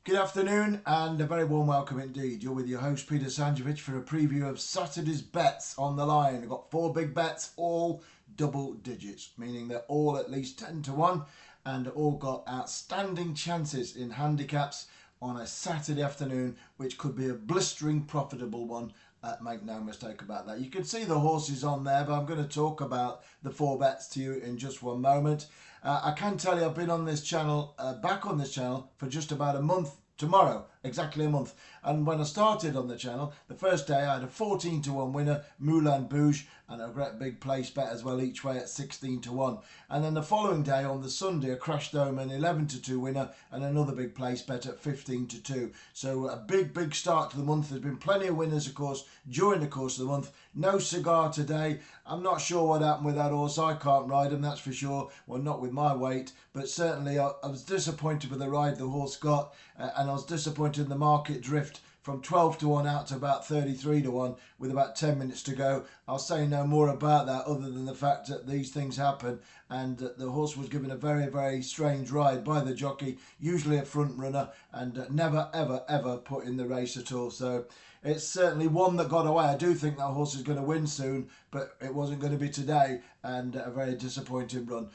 Good afternoon and a very warm welcome indeed. You're with your host Peter Sandrovitch for a preview of Saturday's bets on the line. We've got 4 big bets, all double digits, meaning they're all at least 10 to 1 and all got outstanding chances in handicaps on a Saturday afternoon, which could be a blistering profitable one. Make no mistake about that. You can see the horses on there, but I'm going to talk about the 4 bets to you in just one moment. I can tell you I've been on this channel, back on this channel, for just about a month. Tomorrow, exactly a month. And when I started on the channel, the first day I had a 14 to 1 winner, MOULIN BOOJ, and a great big place bet as well each way at 16 to 1. And then the following day on the Sunday I crashed home an 11 to 2 winner and another big place bet at 15 to 2. So a big start to the month. There's been plenty of winners, of course, during the course of the month. No cigar today. I'm not sure what happened with that horse. I can't ride him, that's for sure. Well, not with my weight, but certainly I was disappointed with the ride the horse got, and I was disappointed in the market drift from 12 to 1 out to about 33 to 1 with about 10 minutes to go. I'll say no more about that other than the fact that these things happen, and the horse was given a very strange ride by the jockey, usually a front runner, and never ever put in the race at all. So it's certainly one that got away. I do think that horse is going to win soon, but it wasn't going to be today, and a very disappointing run.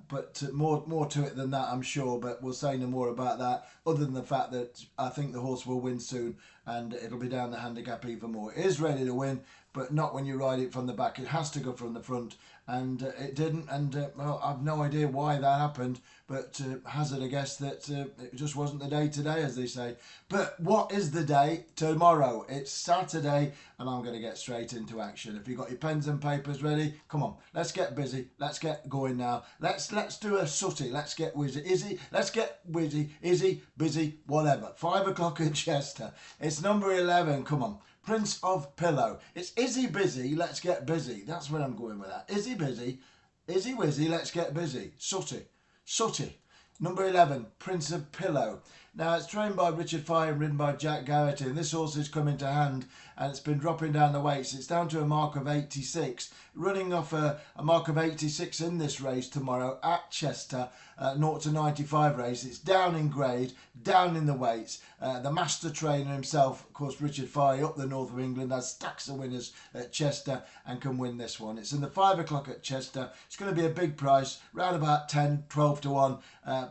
But more to it than that, I'm sure, but we'll say no more about that, other than the fact that I think the horse will win soon, and it'll be down the handicap even more. It is ready to win, but not when you ride it from the back. It has to go from the front, and it didn't, and well, I've no idea why that happened, but hazard a guess that it just wasn't the day today, as they say. But what is the day tomorrow? It's Saturday, and I'm going to get straight into action. If you've got your pens and papers ready, come on, let's get busy. Let's get going now. Let's do a sooty. Let's get wizzy. Let's get wizzy, izzy, busy, whatever. 5 o'clock at Chester. It's number 11. Come on. Prince of Pillow. It's Izzy Busy, let's get busy. That's where I'm going with that. Izzy Busy, Izzy Wizzy, let's get busy. Sooty. Number 11, Prince of Pillow. Now, it's trained by Richard Fye and ridden by Jack Garrity, and this horse is coming to hand, and it's been dropping down the weights. It's down to a mark of 86, running off a mark of 86 in this race tomorrow at Chester, 0 to 95 race. It's down in grade, down in the weights. The master trainer himself, of course, Richard Fye, up the north of England, has stacks of winners at Chester and can win this one. It's in the 5 o'clock at Chester. It's going to be a big price, round about 10, 12 to 1,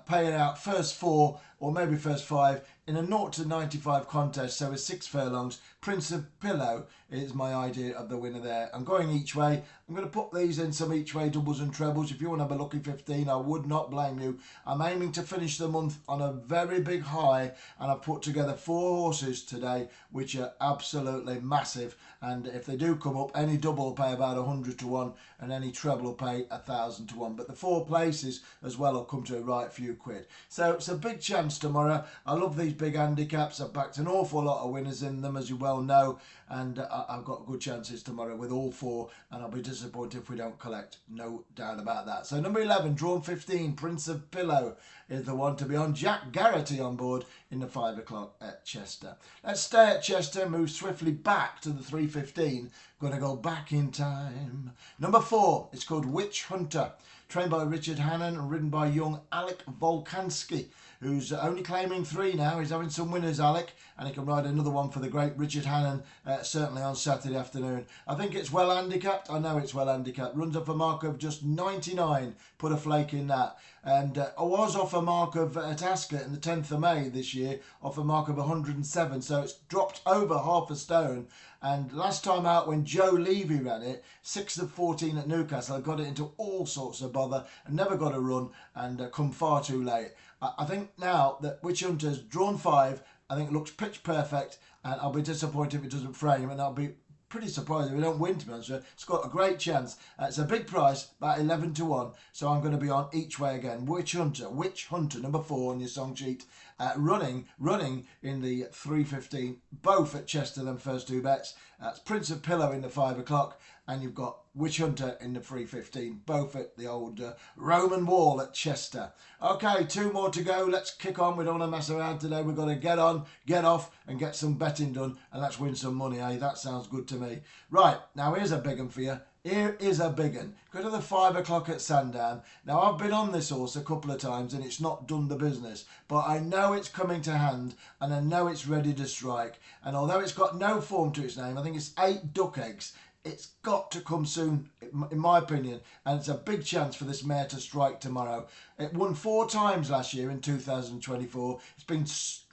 paying out first 4 or maybe first 5 in a 0 to 95 contest, so with 6 furlongs. Prince of Pillow is my idea of the winner there. I'm going each way. I'm going to put these in some each way doubles and trebles. If you want to have a lucky 15, I would not blame you. I'm aiming to finish the month on a very big high, and I've put together 4 horses today which are absolutely massive, and if they do come up, any double will pay about 100 to 1 and any treble will pay 1,000 to 1, but the 4 places as well will come to a right few quid. So it's a big chance tomorrow. I love these big handicaps. I've backed an awful lot of winners in them, as you well know, and I've got good chances tomorrow with all 4, and I'll be disappointed if we don't collect, no doubt about that. So number 11, drawn 15, Prince of Pillow is the one to be on. Jack Garrity on board in the 5 o'clock at Chester. Let's stay at Chester, move swiftly back to the 3:15. Going to go back in time. Number 4, it's called Witch Hunter, trained by Richard Hannon and ridden by young Alec Volkansky, who's only claiming 3 now. He's having some winners, Alec, and he can ride another one for the great Richard Hannon, certainly on Saturday afternoon. I think it's well handicapped. I know it's well handicapped. Runs off a mark of just 99. Put a flake in that. And I was off a mark of at Ascot in the 10th of May this year, off a mark of 107. So it's dropped over half a stone. And last time out when Joe Levy ran it, 6 of 14 at Newcastle, I got it into all sorts of bother and never got a run, and come far too late. I think now that Witch Hunter's drawn 5, I think it looks pitch perfect, and I'll be disappointed if it doesn't frame, and I'll be pretty surprised if we don't win, to be honest with you. It's got a great chance. It's a big price, about 11 to 1, so I'm going to be on each way again. Witch Hunter, number 4 on your song sheet. Running in the 3:15, both at Chester, them first 2 bets. That's Prince of Pillow in the 5 o'clock, and you've got Witch Hunter in the 3:15, both at the old Roman wall at Chester. Okay, 2 more to go. Let's kick on. We don't want to mess around today. We've got to get on, get off, and get some betting done, and let's win some money, eh? That sounds good to me. Right, now here's a big one for you. Here is a big one. Go to the 5 o'clock at Sandown. Now, I've been on this horse a couple of times and it's not done the business. But I know it's coming to hand and I know it's ready to strike. And although it's got no form to its name, I think it's 8 duck eggs. It's got to come soon, in my opinion, and it's a big chance for this mare to strike tomorrow. It won 4 times last year in 2024. It's been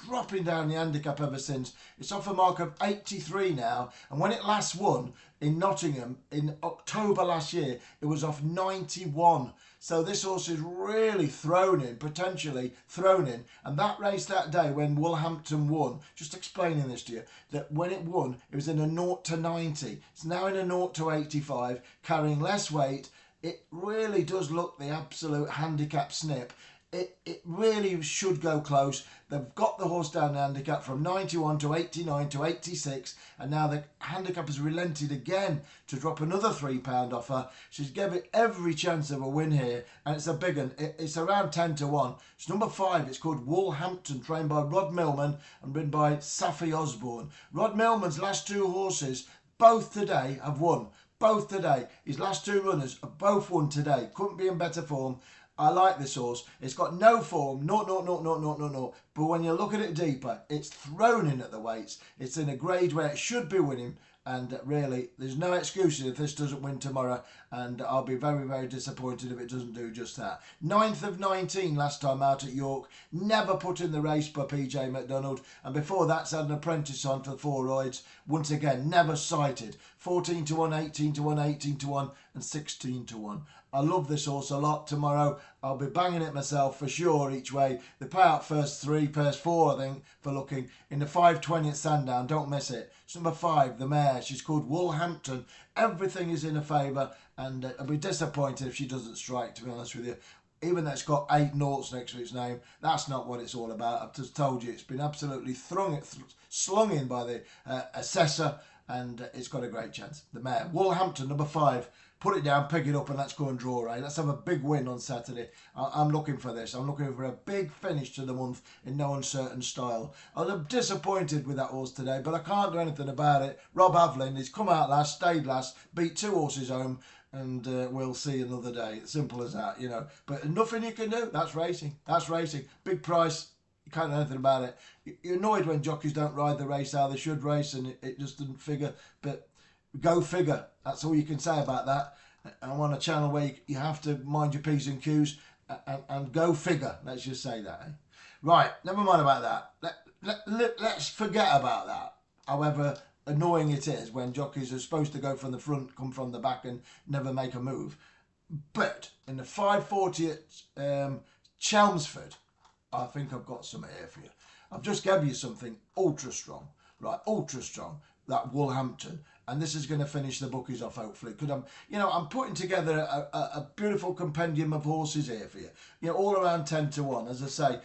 dropping down the handicap ever since. It's off a mark of 83 now, and when it last won in Nottingham in October last year, it was off 91. So this horse is really potentially thrown in. And that race that day when Woolhampton won, just explaining this to you, that when it won, it was in a 0 to 90. It's now in a 0 to 85, carrying less weight. It really does look the absolute handicap snip. It really should go close. They've got the horse down the handicap from 91 to 89 to 86, and now the handicap has relented again to drop another £3 off her. She's given it every chance of a win here, and it's a big one. It's around 10 to 1. It's number 5. It's called Woolhampton, trained by Rod Millman and ridden by Saffy Osborne. Rod Millman's last 2 horses, both today, have won. Both today. His last 2 runners have both won today. Couldn't be in better form. I like this horse. It's got no form, no. But when you look at it deeper, it's thrown in at the weights. It's in a grade where it should be winning. And really, there's no excuses if this doesn't win tomorrow. And I'll be very, very disappointed if it doesn't do just that. 9th of 19 last time out at York. Never put in the race by PJ McDonald. And before that's had an apprentice on for the 4 rides. Once again, never sighted. 14 to 1, 18 to 1, 18 to 1 and 16 to 1. I love this horse a lot. Tomorrow I'll be banging it myself for sure each way. The payout first 3, first 4 I think for looking. In the 5:20 at Sandown, don't miss it. It's number 5, the mare. She's called Woolhampton. Everything is in her favour and I'll be disappointed if she doesn't strike, to be honest with you. Even though it's got 8 noughts next to its name, that's not what it's all about. I've just told you it's been absolutely slung in by the assessor and it's got a great chance. The mare, Woolhampton, number 5. Put it down, pick it up and let's go and draw, right? Let's have a big win on Saturday. I'm looking for this. I'm looking for a big finish to the month in no uncertain style. I was disappointed with that horse today, but I can't do anything about it. Rob Havlin, he's come out last, stayed last, beat 2 horses home, and we'll see another day. Simple as that, you know. But nothing you can do. That's racing. That's racing. Big price. You can't do anything about it. You're annoyed when jockeys don't ride the race how they should race, and it just didn't figure. But go figure. That's all you can say about that. I'm on a channel where you have to mind your P's and Q's and go figure. Let's just say that. Eh? Right, never mind about that. Let's forget about that. However annoying it is when jockeys are supposed to go from the front, come from the back and never make a move. But in the 5:40 at Chelmsford, I think I've got some here for you. I've just gave you something ultra strong. Right, ultra strong. That Woolhampton. And this is going to finish the bookies off, hopefully. Because I'm putting together a beautiful compendium of horses here for you. You know, all around 10 to 1. As I say,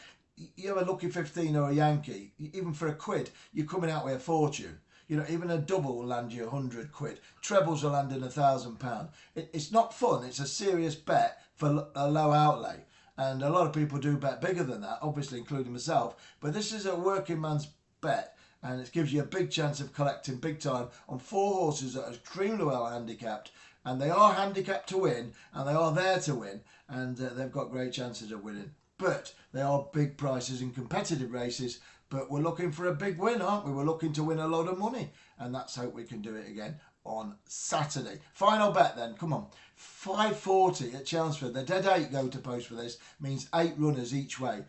you have a lucky 15 or a Yankee, even for £1, you're coming out with a fortune. You know, even a double will land you £100. Trebles will land in £1,000. It's not fun. It's a serious bet for a low outlay. And a lot of people do bet bigger than that, obviously, including myself. But this is a working man's bet. And it gives you a big chance of collecting big time on 4 horses that are extremely well handicapped. And they are handicapped to win, and they are there to win. And they've got great chances of winning. But they are big prices in competitive races. But we're looking for a big win, aren't we? We're looking to win a lot of money. And let's hope we can do it again on Saturday. Final bet then, come on. 5:40 at Chelmsford. The dead 8 go to post for this. Means 8 runners each way.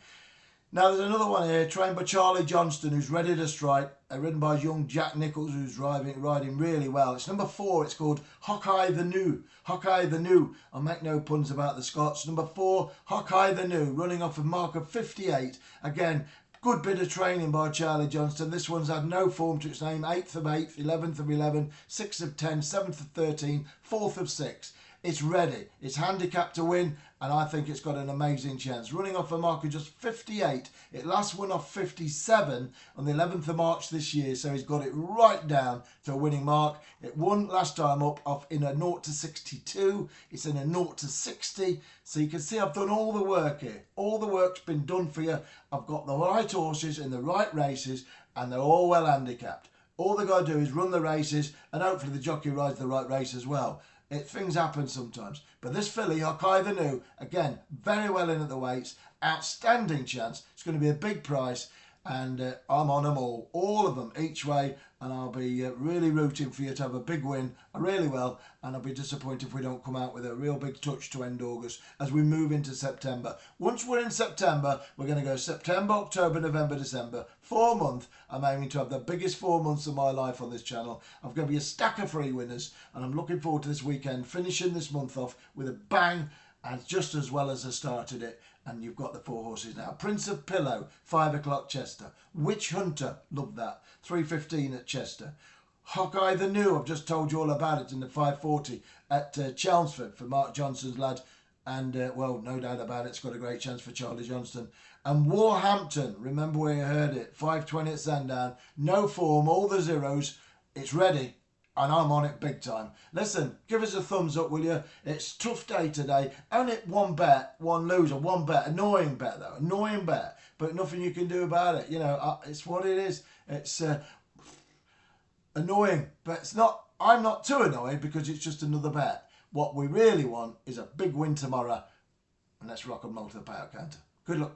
Now there's another one here, trained by Charlie Johnston, who's ready to strike, ridden by young Jack Nichols, who's riding really well. It's number 4, it's called Hawkeye the New. Hawkeye the New. I'll make no puns about the Scots. Number 4, Hawkeye the New, running off a mark of 58. Again, good bit of training by Charlie Johnston. This one's had no form to its name. 8th of 8th, 11th of 11, 6th of 10, 7th of 13, 4th of 6. It's ready. It's handicapped to win, and I think it's got an amazing chance. Running off a mark of just 58. It last won off 57 on the 11th of March this year, so he's got it right down to a winning mark. It won last time up off in a 0 to 62. It's in a 0 to 60. So you can see I've done all the work here. All the work's been done for you. I've got the right horses in the right races, and they're all well handicapped. All they've got to do is run the races, and hopefully the jockey rides the right race as well. Things happen sometimes. But this filly, Hawkeye the New, again, very well in at the weights. Outstanding chance. It's going to be a big price. And I'm on them all of them, each way. And I'll be really rooting for you to have a big win. I really will. And I'll be disappointed if we don't come out with a real big touch to end August as we move into September. Once we're in September, we're going to go September, October, November, December. 4 months. I'm aiming to have the biggest 4 months of my life on this channel. I've got to be a stack of free winners. And I'm looking forward to this weekend, finishing this month off with a bang. And just as well as I started it. And you've got the 4 horses now. Prince of Pillow, 5 o'clock Chester. Witch Hunter, love that. 3:15 at Chester. Hawkeye the New, I've just told you all about it in the 5:40 at Chelmsford for Mark Johnson's lad. And, well, no doubt about it, it's got a great chance for Charlie Johnston. And Warhampton, remember where you heard it, 5:20 at Sandown. No form, all the zeros. It's ready. And I'm on it big time. Listen, give us a thumbs up, will you? It's a tough day today. Only one bet, one loser, one bet. Annoying bet, though. Annoying bet. But nothing you can do about it. You know, it's what it is. It's annoying. But it's not. I'm not too annoyed because it's just another bet. What we really want is a big win tomorrow. And let's rock and roll to the payout counter. Good luck.